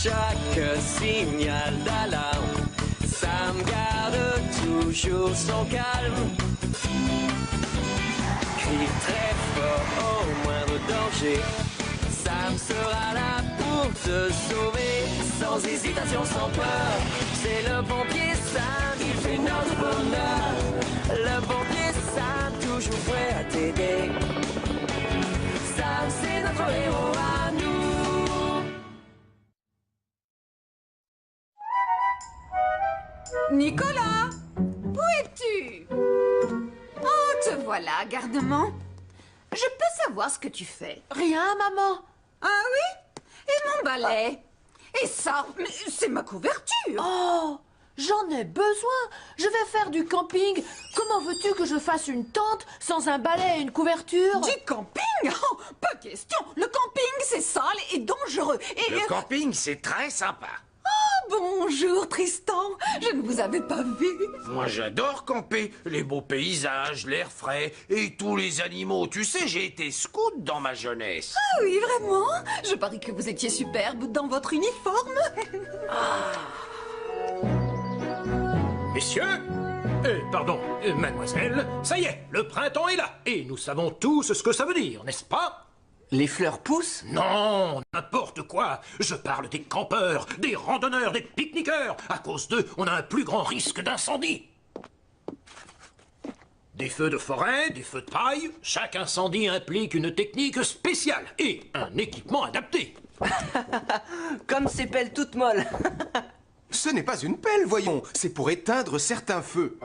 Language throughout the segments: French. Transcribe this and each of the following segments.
chaque signal d'alarme, Sam garde toujours son calme. Crie très fort au moindre danger, Sam sera là pour te sauver. Sans hésitation, sans peur, c'est le pompier Sam, il fait notre bonheur. Le pompier Sam, toujours prêt à t'aider. Sam, c'est notre héros à nous. Nicolas, où es-tu? Oh, te voilà, gardement. Je peux savoir ce que tu fais? Rien, maman. Ah oui? Et mon balai? Et ça, mais c'est ma couverture. Oh, j'en ai besoin. Je vais faire du camping. Comment veux-tu que je fasse une tente sans un balai et une couverture? Du camping? Oh, pas question. Le camping, c'est sale et dangereux. Et Le camping, c'est très sympa. bonjour, Tristan. Je ne vous avais pas vu. Moi, j'adore camper. Les beaux paysages, l'air frais et tous les animaux. Tu sais, j'ai été scout dans ma jeunesse. Ah oui, vraiment? Je parie que vous étiez superbe dans votre uniforme. Messieurs, pardon, mademoiselle, ça y est, le printemps est là. Et nous savons tous ce que ça veut dire, n'est-ce pas? Les fleurs poussent? Non, n'importe quoi. Je parle des campeurs, des randonneurs, des pique-niqueurs. À cause d'eux, on a un plus grand risque d'incendie. Des feux de forêt, des feux de paille, chaque incendie implique une technique spéciale et un équipement adapté. Comme ces pelles toutes molles. Ce n'est pas une pelle, voyons. C'est pour éteindre certains feux.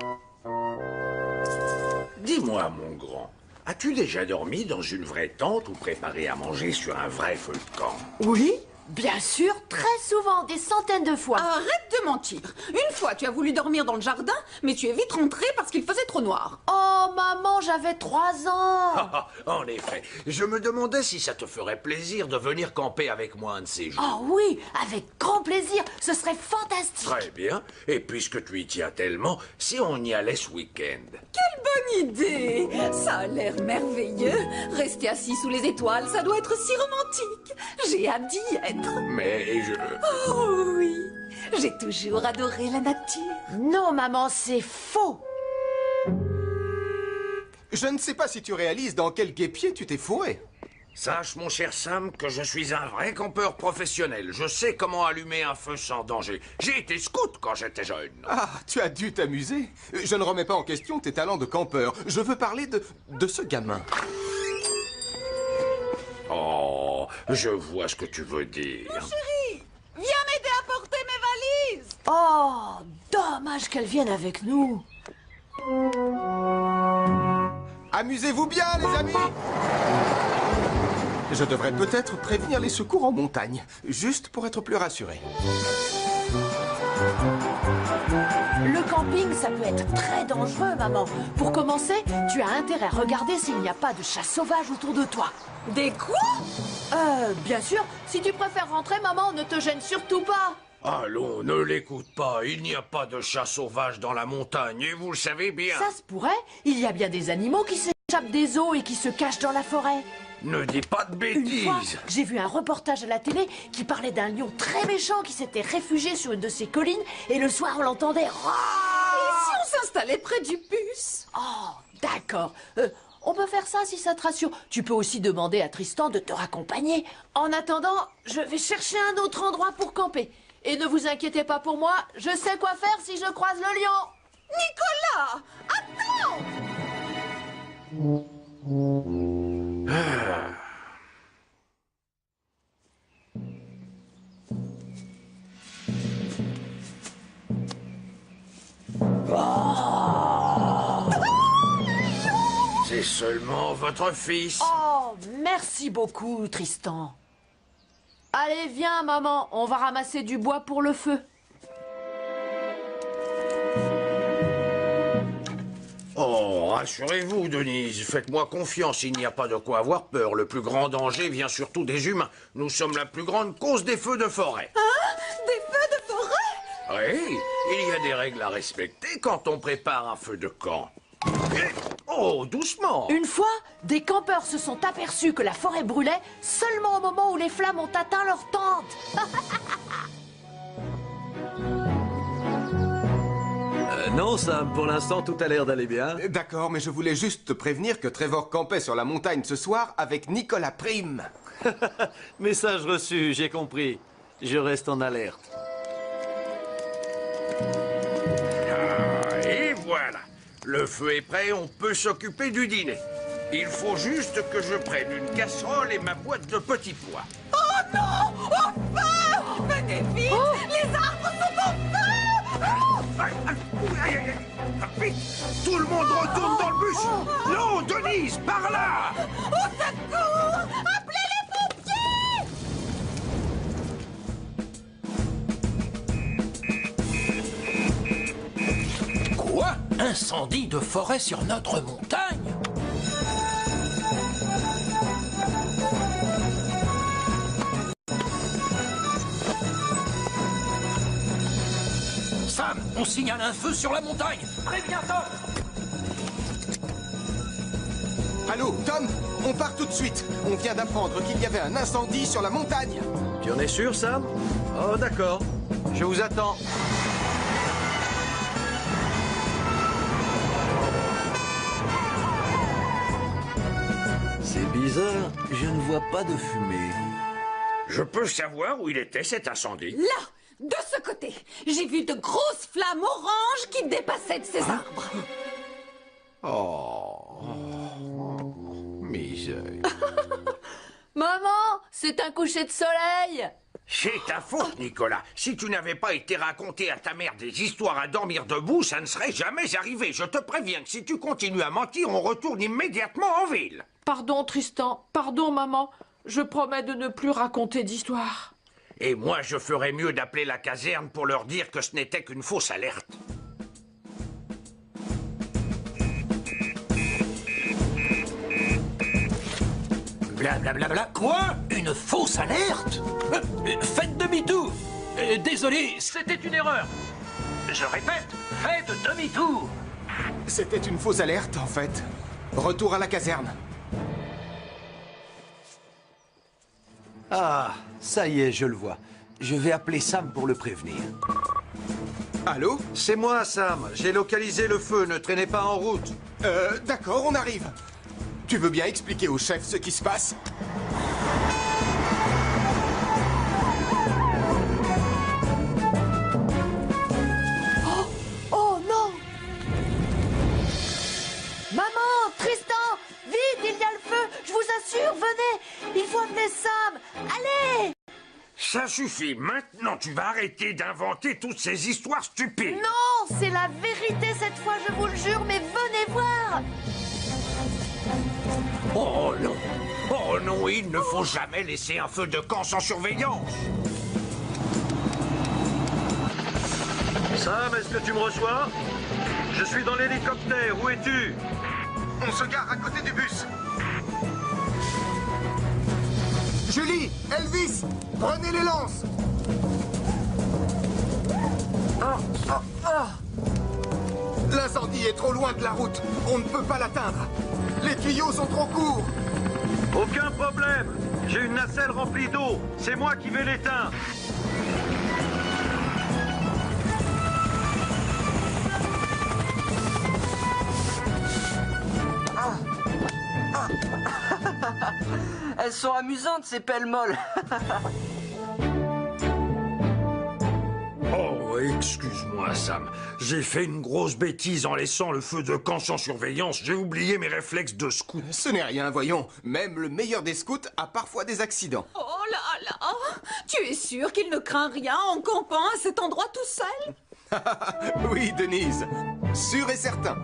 Dis-moi, mon grand, as-tu déjà dormi dans une vraie tente ou préparé à manger sur un vrai feu de camp? Oui, bien sûr, très souvent, des centaines de fois. Arrête de mentir. Une fois, tu as voulu dormir dans le jardin, mais tu es vite rentré parce qu'il faisait trop noir. Oh, maman, j'avais 3 ans. En effet, je me demandais si ça te ferait plaisir de venir camper avec moi un de ces jours. Oh oui, avec grand plaisir, ce serait fantastique. Très bien. Et puisque tu y tiens tellement, si on y allait ce week-end? Quelle bonne idée! Ça a l'air merveilleux. Rester assis sous les étoiles, ça doit être si romantique. J'ai hâte d'y être. Mais je... Oh oui, j'ai toujours adoré la nature. Non, maman, c'est faux. Je ne sais pas si tu réalises dans quel guêpier tu t'es fourré. Sache, mon cher Sam, que je suis un vrai campeur professionnel. Je sais comment allumer un feu sans danger. J'ai été scout quand j'étais jeune. Ah, tu as dû t'amuser. Je ne remets pas en question tes talents de campeur. Je veux parler de ce gamin. Oh, je vois ce que tu veux dire. Chérie, viens m'aider à porter mes valises. Oh, dommage qu'elle vienne avec nous. Amusez-vous bien, les amis. Je devrais peut-être prévenir les secours en montagne, juste pour être plus rassuré. Le camping, ça peut être très dangereux, maman. Pour commencer, tu as intérêt à regarder s'il n'y a pas de chats sauvages autour de toi. Des quoi? Bien sûr, si tu préfères rentrer, maman, ne te gêne surtout pas. Allons, ne l'écoute pas. Il n'y a pas de chats sauvages dans la montagne, et vous le savez bien. Ça se pourrait. Il y a bien des animaux qui s'échappent des eaux et qui se cachent dans la forêt. Ne dis pas de Une fois, bêtises. j'ai vu un reportage à la télé qui parlait d'un lion très méchant qui s'était réfugié sur une de ces collines et le soir on l'entendait. Et si on s'installait près du bus? Oh, d'accord. On peut faire ça si ça te rassure. Tu peux aussi demander à Tristan de te raccompagner. En attendant, je vais chercher un autre endroit pour camper. Et ne vous inquiétez pas pour moi, je sais quoi faire si je croise le lion. Nicolas, attends! C'est seulement votre fils. Oh, merci beaucoup, Tristan. Allez, viens, maman, on va ramasser du bois pour le feu. Oh, rassurez-vous, Denise. Faites-moi confiance, il n'y a pas de quoi avoir peur. Le plus grand danger vient surtout des humains. Nous sommes la plus grande cause des feux de forêt. Hein? Des feux de forêt? Oui, il y a des règles à respecter quand on prépare un feu de camp. Oh, doucement. Une fois, des campeurs se sont aperçus que la forêt brûlait seulement au moment où les flammes ont atteint leur tente. Non, Sam, pour l'instant, tout a l'air d'aller bien. D'accord, mais je voulais juste te prévenir que Trevor campait sur la montagne ce soir avec Nicolas Prime. Message reçu, j'ai compris. Je reste en alerte. Et voilà. Le feu est prêt, on peut s'occuper du dîner. Il faut juste que je prenne une casserole et ma boîte de petits pois. Oh non! Au feu! Venez vite! Les arbres sont en feu! Vite! Tout le monde retourne dans le bus! Non, Denise, par là! Au secours! Appelez les pompiers! Quoi? Incendie de forêt sur notre montagne? Sam, on signale un feu sur la montagne. Préviens Tom. Allô, Tom? On part tout de suite. On vient d'apprendre qu'il y avait un incendie sur la montagne. Tu en es sûr, Sam? Oh, d'accord. Je vous attends. C'est bizarre, je ne vois pas de fumée. Je peux savoir où il était cet incendie? Là! De ce côté! J'ai vu de grosses flammes oranges qui dépassaient de ces arbres. Oh, misère. Maman, c'est un coucher de soleil. C'est ta faute, Nicolas. Si tu n'avais pas été raconté à ta mère des histoires à dormir debout, ça ne serait jamais arrivé. Je te préviens que si tu continues à mentir, on retourne immédiatement en ville. Pardon, Tristan. Pardon, maman. Je promets de ne plus raconter d'histoire. Et moi, je ferais mieux d'appeler la caserne pour leur dire que ce n'était qu'une fausse alerte. Blablabla. Quoi? Une fausse alerte? Faites demi-tour. Désolé, c'était une erreur. Je répète, faites demi-tour. C'était une fausse alerte, en fait. Retour à la caserne. Ah, ça y est, je le vois. Je vais appeler Sam pour le prévenir. Allô? C'est moi, Sam. J'ai localisé le feu. Ne traînez pas en route. D'accord, on arrive. Tu veux bien expliquer au chef ce qui se passe? Oh non! Maman, Tristan, vite, il y a le feu. Je vous assure, venez. Il faut amener Sam. Allez! Ça suffit. Maintenant, tu vas arrêter d'inventer toutes ces histoires stupides. Non, c'est la vérité cette fois, je vous le jure, mais venez voir. Oh non! Oh non, il ne faut jamais laisser un feu de camp sans surveillance. Sam, est-ce que tu me reçois? Je suis dans l'hélicoptère. Où es-tu? On se gare à côté du bus. Julie, Elvis, prenez les lances. L'incendie est trop loin de la route. On ne peut pas l'atteindre. Les tuyaux sont trop courts. Aucun problème. J'ai une nacelle remplie d'eau. C'est moi qui vais l'éteindre. Elles sont amusantes, ces pelles-molles. Oh, excuse-moi, Sam. J'ai fait une grosse bêtise en laissant le feu de camp sans surveillance. J'ai oublié mes réflexes de scout. Ce n'est rien, voyons. Même le meilleur des scouts a parfois des accidents. Oh là là! Tu es sûr qu'il ne craint rien en campant à cet endroit tout seul? Oui, Denise. Sûr et certain.